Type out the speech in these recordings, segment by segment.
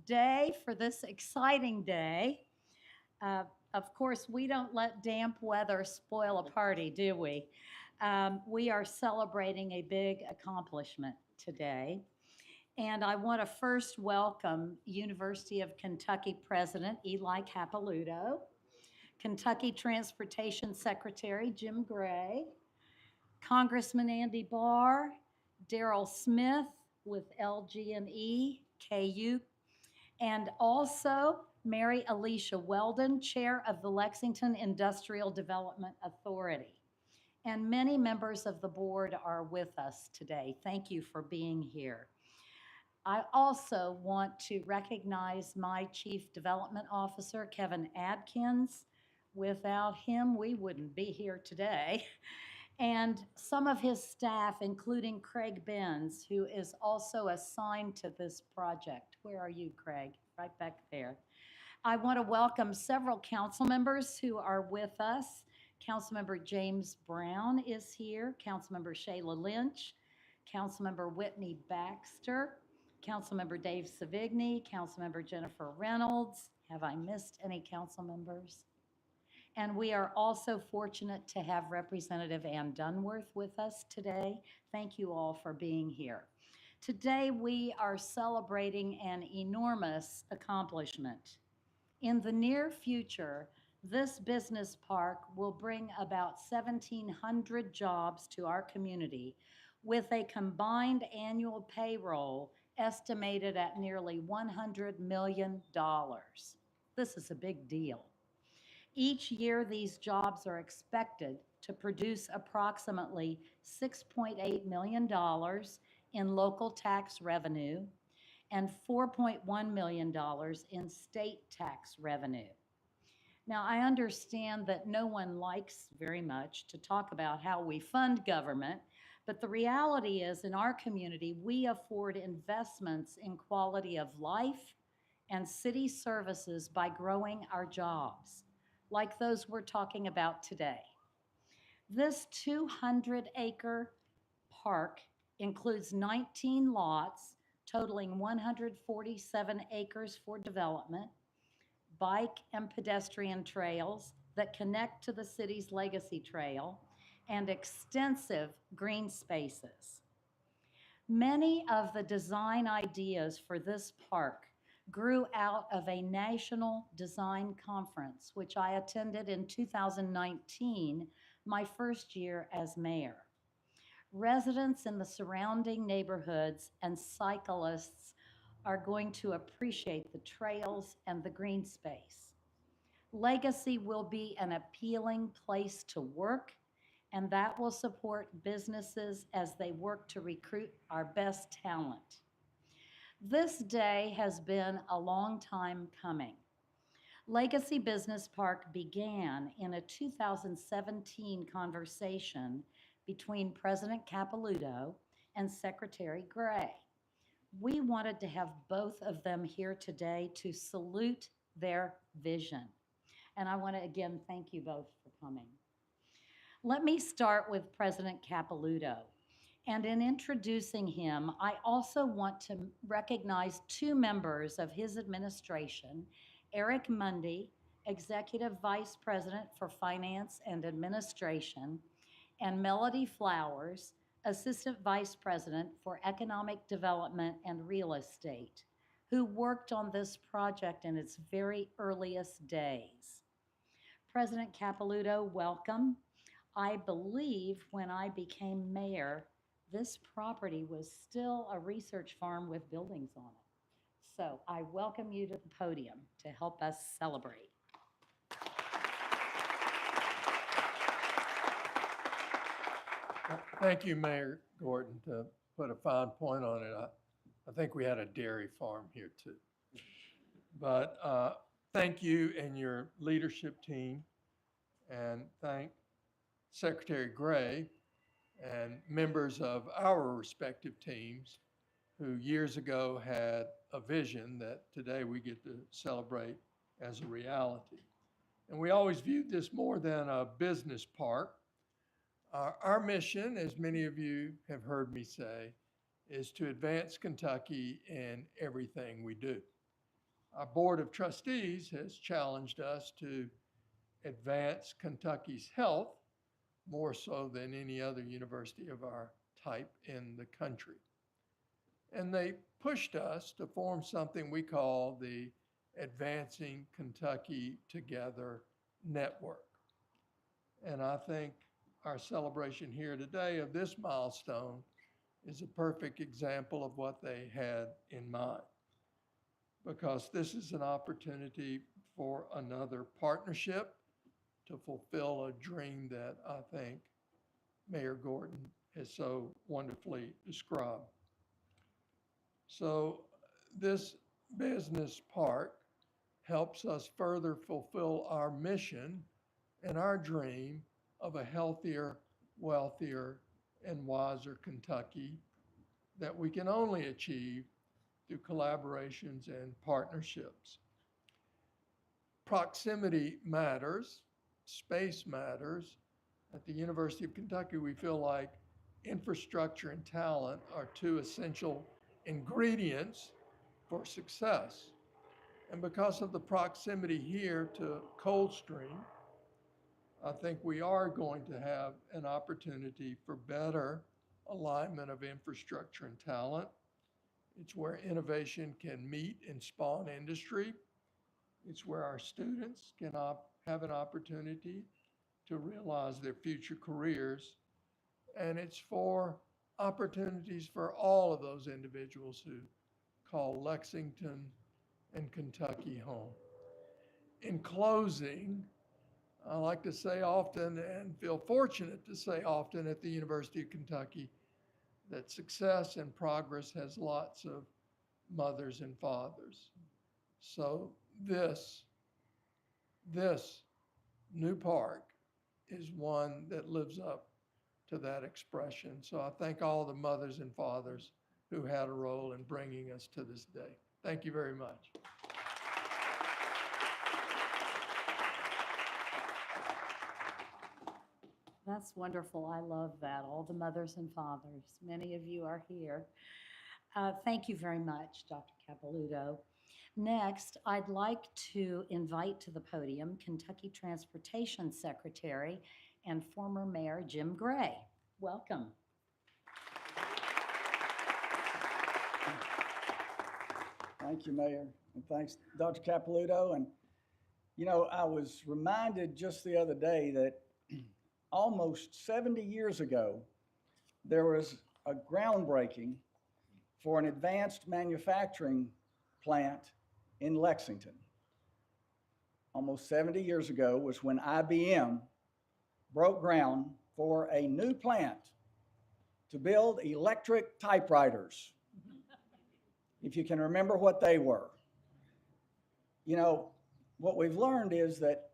today for this exciting day. Uh, of course, we don't let damp weather spoil a party, do we? We are celebrating a big accomplishment today. And I want to first welcome University of Kentucky President Eli Capilouto, Kentucky Transportation Secretary Jim Gray, Congressman Andy Barr, Daryl Smith with LG&E, KU, and also Mary Alicia Weldon, Chair of the Lexington Industrial Development Authority. And many members of the board are with us today. Thank you for being here. I also want to recognize my Chief Development Officer, Kevin Adkins. Without him, we wouldn't be here today. And some of his staff, including Craig Benz, who is also assigned to this project. Where are you, Craig? Right back there. I want to welcome several council members who are with us. Councilmember James Brown is here, Councilmember Shayla Lynch, Councilmember Whitney Baxter, Councilmember Dave Savigny, Councilmember Jennifer Reynolds. Have I missed any council members? And we are also fortunate to have Representative Ann Dunworth with us today. Thank you all for being here. Today, we are celebrating an enormous accomplishment. In the near future, this business park will bring about 1,700 jobs to our community with a combined annual payroll estimated at nearly $100 million. This is a big deal. Each year, these jobs are expected to produce approximately $6.8 million in local tax revenue and $4.1 million in state tax revenue. Now, I understand that no one likes very much to talk about how we fund government, but the reality is in our community, we afford investments in quality of life and city services by growing our jobs, like those we're talking about today. This 200-acre park includes 19 lots totaling 147 acres for development, bike and pedestrian trails that connect to the city's Legacy Trail, and extensive green spaces. Many of the design ideas for this park grew out of a national design conference, which I attended in 2019, my first year as mayor. Residents in the surrounding neighborhoods and cyclists are going to appreciate the trails and the green space. Legacy will be an appealing place to work, and that will support businesses as they work to recruit our best talent. This day has been a long time coming. Legacy Business Park began in a 2017 conversation between President Capilouto and Secretary Gray. We wanted to have both of them here today to salute their vision. And I want to again thank you both for coming. Let me start with President Capilouto. And in introducing him, I also want to recognize two members of his administration, Eric Mundy, Executive Vice President for Finance and Administration, and Melody Flowers, Assistant Vice President for Economic Development and Real Estate, who worked on this project in its very earliest days. President Capilouto, welcome. I believe when I became mayor, this property was still a research farm with buildings on it. So I welcome you to the podium to help us celebrate. Thank you, Mayor Gordon, to put a fine point on it. I think we had a dairy farm here too. But thank you and your leadership team, and thank Secretary Gray and members of our respective teams who years ago had a vision that today we get to celebrate as a reality. And we always viewed this more than a business park. Our mission, as many of you have heard me say, is to advance Kentucky in everything we do. Our Board of Trustees has challenged us to advance Kentucky's health more so than any other university of our type in the country. And they pushed us to form something we call the Advancing Kentucky Together Network. And I think our celebration here today of this milestone is a perfect example of what they had in mind, because this is an opportunity for another partnership to fulfill a dream that I think Mayor Gordon has so wonderfully described. So this business park helps us further fulfill our mission and our dream of a healthier, wealthier, and wiser Kentucky that we can only achieve through collaborations and partnerships. Proximity matters, space matters. At the University of Kentucky, we feel like infrastructure and talent are two essential ingredients for success. And because of the proximity here to Coldstream, I think we are going to have an opportunity for better alignment of infrastructure and talent. It's where innovation can meet and spawn industry. It's where our students can have an opportunity to realize their future careers. And it's for opportunities for all of those individuals who call Lexington and Kentucky home. In closing, I like to say often and feel fortunate to say often at the University of Kentucky that success and progress has lots of mothers and fathers. So this new park is one that lives up to that expression. So I thank all the mothers and fathers who had a role in bringing us to this day. Thank you very much. That's wonderful. I love that. All the mothers and fathers. Many of you are here. Thank you very much, Dr. Capilouto. Next, I'd like to invite to the podium Kentucky Transportation Secretary and former Mayor Jim Gray. Welcome. Thank you, Mayor, and thanks, Dr. Capilouto. And, you know, I was reminded just the other day that almost 70 years ago, there was a groundbreaking for an advanced manufacturing plant in Lexington. Almost 70 years ago was when IBM broke ground for a new plant to build electric typewriters, if you can remember what they were. You know, what we've learned is that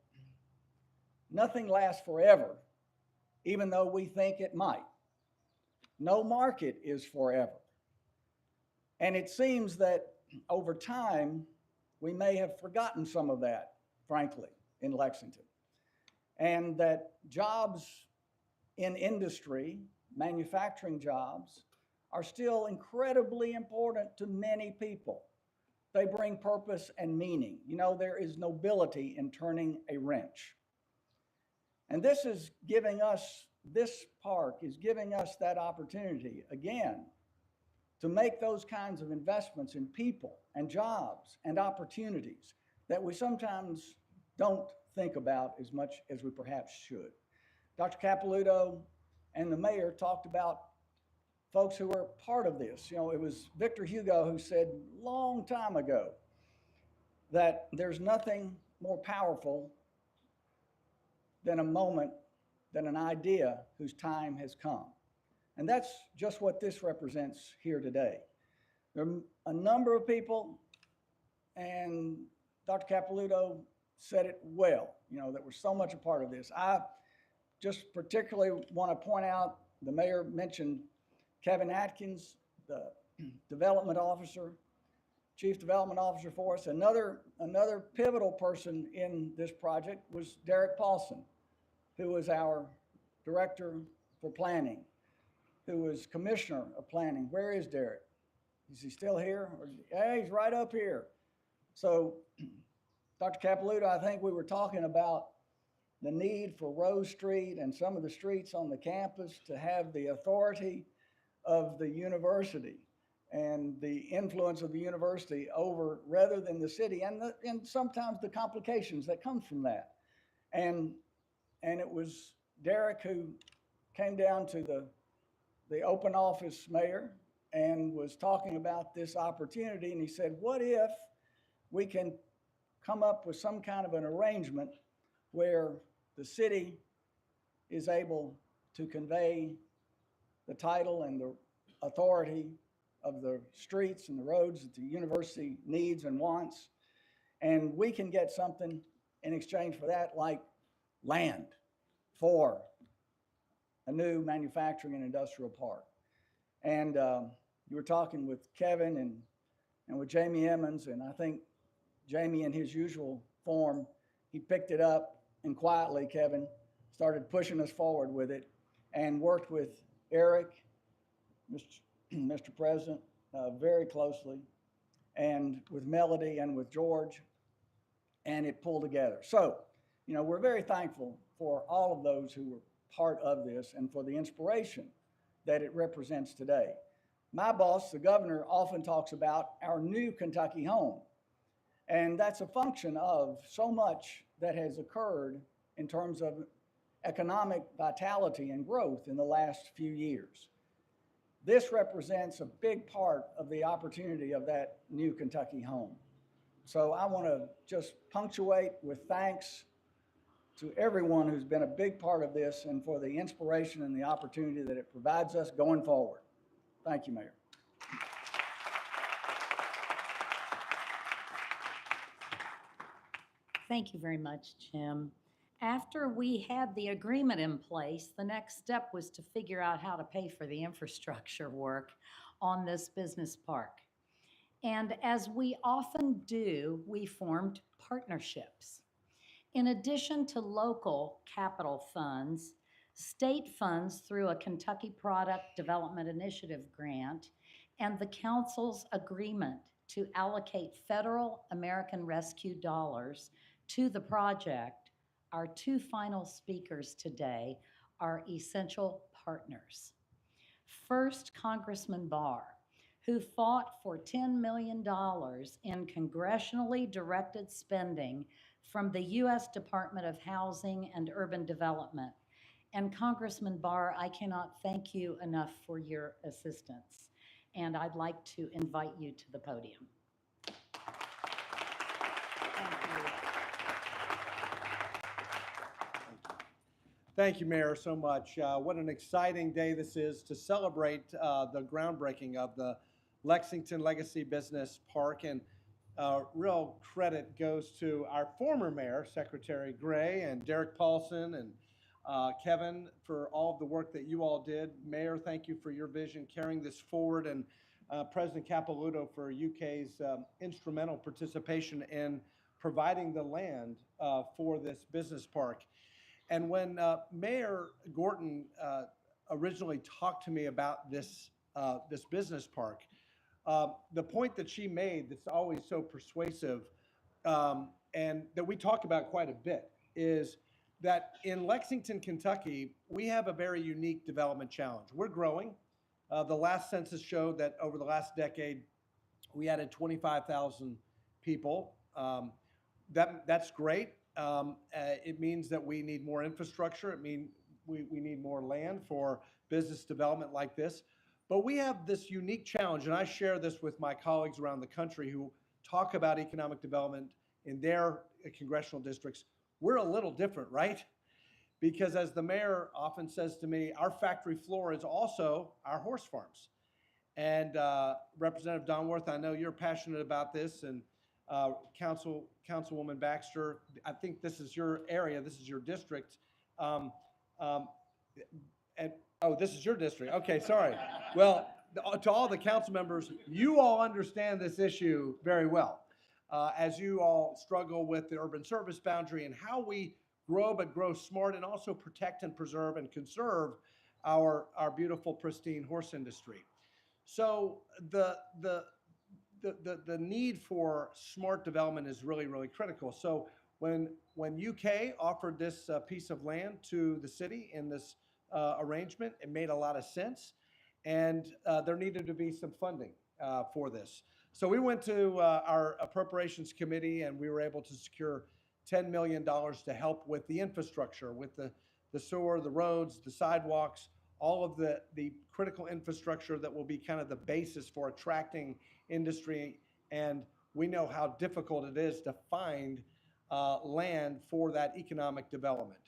nothing lasts forever, even though we think it might. No market is forever. And it seems that over time, we may have forgotten some of that, frankly, in Lexington. And that jobs in industry, manufacturing jobs, are still incredibly important to many people. They bring purpose and meaning. You know, there is nobility in turning a wrench. And this park is giving us that opportunity again to make those kinds of investments in people and jobs and opportunities that we sometimes don't think about as much as we perhaps should. Dr. Capilouto and the mayor talked about folks who were part of this. You know, it was Victor Hugo who said a long time ago that there's nothing more powerful than a moment, than an idea whose time has come. And that's just what this represents here today. There are a number of people, and Dr. Capilouto said it well, you know, that we're so much a part of this. I just particularly want to point out, the mayor mentioned Kevin Atkins, the development officer, chief development officer for us. Another pivotal person in this project was Derek Paulson, who was our director for planning, who was commissioner of planning. Where is Derek? Is he still here? Yeah, he's right up here. So, Dr. Capilouto, I think we were talking about the need for Rose Street and some of the streets on the campus to have the authority of the university and the influence of the university over rather than the city and sometimes the complications that come from that. And and it was Derek who came down to the open office mayor and was talking about this opportunity. And he said, what if we can come up with some kind of an arrangement where the city is able to convey the title and the authority of the streets and the roads that the university needs and wants. And we can get something in exchange for that, like land for a new manufacturing and industrial park. And you were talking with Kevin and with Jamie Emmons, and I think Jamie, in his usual form, he picked it up and quietly, Kevin, started pushing us forward with it and worked with Eric, Mr. President, very closely, and with Melody and with George, and it pulled together. So, you know, we're very thankful for all of those who were part of this and for the inspiration that it represents today. My boss, the governor, often talks about our new Kentucky home. And that's a function of so much that has occurred in terms of economic vitality and growth in the last few years. This represents a big part of the opportunity of that new Kentucky home. So I want to just punctuate with thanks to everyone who's been a big part of this and for the inspiration and the opportunity that it provides us going forward. Thank you, Mayor. Thank you very much, Jim. After we had the agreement in place, the next step was to figure out how to pay for the infrastructure work on this business park. And as we often do, we formed partnerships. In addition to local capital funds, state funds through a Kentucky Product Development Initiative grant, and the council's agreement to allocate federal American Rescue dollars to the project, our two final speakers today are essential partners. First, Congressman Barr, who fought for $10 million in congressionally directed spending from the U.S. Department of Housing and Urban Development. And Congressman Barr, I cannot thank you enough for your assistance. And I'd like to invite you to the podium. Thank you, Mayor, so much. What an exciting day this is to celebrate the groundbreaking of the Lexington Legacy Business Park. And real credit goes to our former mayor, Secretary Gray, and Derek Paulson, and Kevin, for all of the work that you all did. Mayor, thank you for your vision carrying this forward, and President Capilouto for UK's instrumental participation in providing the land for this business park. And when Mayor Gorton originally talked to me about this business park, the point that she made that's always so persuasive and that we talk about quite a bit is that in Lexington, Kentucky, we have a very unique development challenge. We're growing. The last census showed that over the last decade, we added 25,000 people. That's great. It means that we need more infrastructure. It means we need more land for business development like this. But we have this unique challenge, and I share this with my colleagues around the country who talk about economic development in their congressional districts. We're a little different, right? Because as the mayor often says to me, our factory floor is also our horse farms. And Representative Donworth, I know you're passionate about this, and Councilwoman Baxter, I think this is your area, this is your district. Oh, this is your district. Okay, sorry. Well, to all the council members, you all understand this issue very well. As you all struggle with the urban service boundary and how we grow, but grow smart, and also protect and preserve and conserve our beautiful, pristine horse industry. So the the need for smart development is really, really critical. So when UK offered this piece of land to the city in this arrangement, it made a lot of sense, and there needed to be some funding for this. So we went to our appropriations committee, and we were able to secure $10 million to help with the infrastructure, with the sewer, the roads, the sidewalks, all of the critical infrastructure that will be kind of the basis for attracting industry. And we know how difficult it is to find land for that economic development.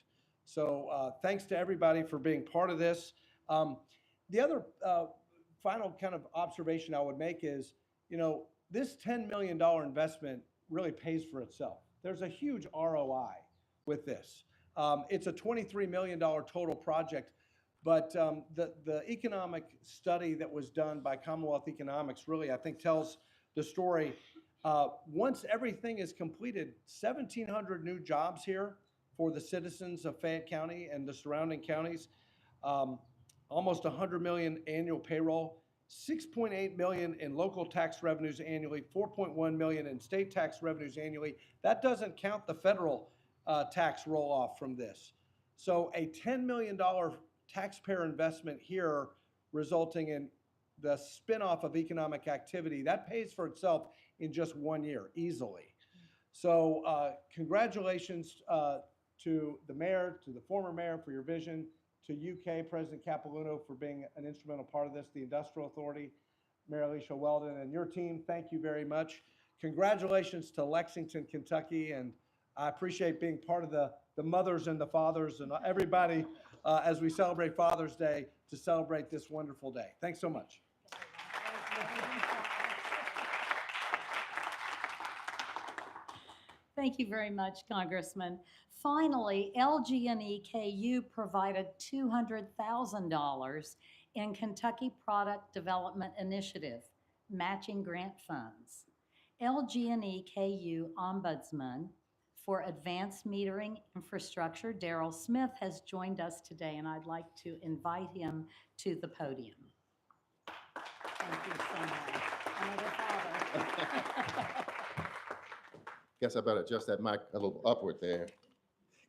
So thanks to everybody for being part of this. The other final kind of observation I would make is, this $10 million investment really pays for itself. There's a huge ROI with this. It's a $23 million total project, but the economic study that was done by Commonwealth Economics really, I think, tells the story. Once everything is completed, 1,700 new jobs here for the citizens of Fayette County and the surrounding counties, almost 100 million annual payroll, 6.8 million in local tax revenues annually, 4.1 million in state tax revenues annually. That doesn't count the federal tax roll-off from this. So a $10 million taxpayer investment here resulting in the spinoff of economic activity, that pays for itself in just 1 year, easily. So congratulations to the mayor, to the former mayor for your vision, to UK President Capilouto for being an instrumental part of this, the Industrial Authority, Mayor Alicia Weldon, and your team, thank you very much. Congratulations to Lexington, Kentucky, and I appreciate being part of the mothers and the fathers and everybody as we celebrate Father's Day to celebrate this wonderful day. Thanks so much. Thank you very much, Congressman. Finally, LG&E KU provided $200,000 in Kentucky Product Development Initiative matching grant funds. LG&E KU Ombudsman for Advanced Metering Infrastructure, Daryl Smith, has joined us today, and I'd like to invite him to the podium. Thank you so much. Another father. Guess I better adjust that mic a little upward there.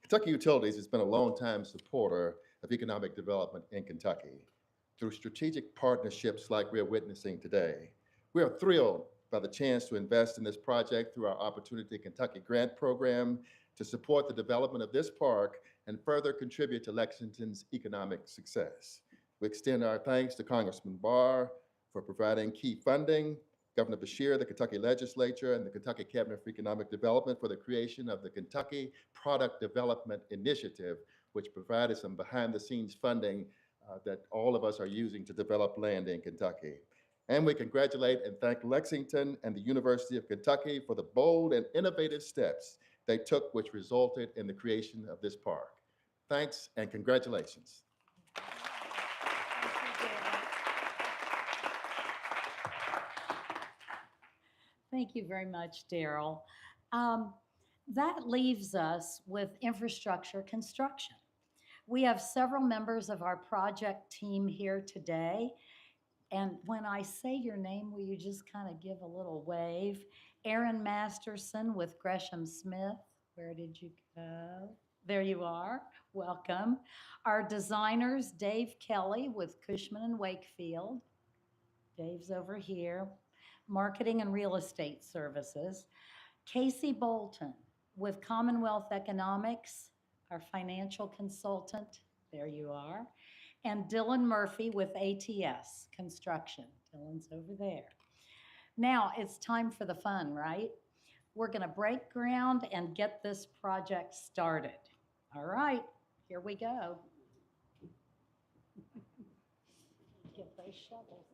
Kentucky Utilities has been a long-time supporter of economic development in Kentucky through strategic partnerships like we're witnessing today. We are thrilled by the chance to invest in this project through our Opportunity Kentucky Grant Program to support the development of this park and further contribute to Lexington's economic success. We extend our thanks to Congressman Barr for providing key funding, Governor Beshear, the Kentucky Legislature, and the Kentucky Cabinet for Economic Development for the creation of the Kentucky Product Development Initiative, which provided some behind-the-scenes funding that all of us are using to develop land in Kentucky. And we congratulate and thank Lexington and the University of Kentucky for the bold and innovative steps they took, which resulted in the creation of this park. Thanks and congratulations. Thank you very much, Daryl. That leaves us with infrastructure construction. We have several members of our project team here today. And when I say your name, will you just kind of give a little wave? Aaron Masterson with Gresham Smith. Where did you go? There you are. Welcome. Our designers, Dave Kelly with Cushman and Wakefield. Dave's over here. Marketing and Real Estate Services. Casey Bolton with Commonwealth Economics, our financial consultant. There you are. And Dylan Murphy with ATS Construction. Dylan's over there. Now it's time for the fun, right? We're going to break ground and get this project started. All right, here we go. Get those shovels.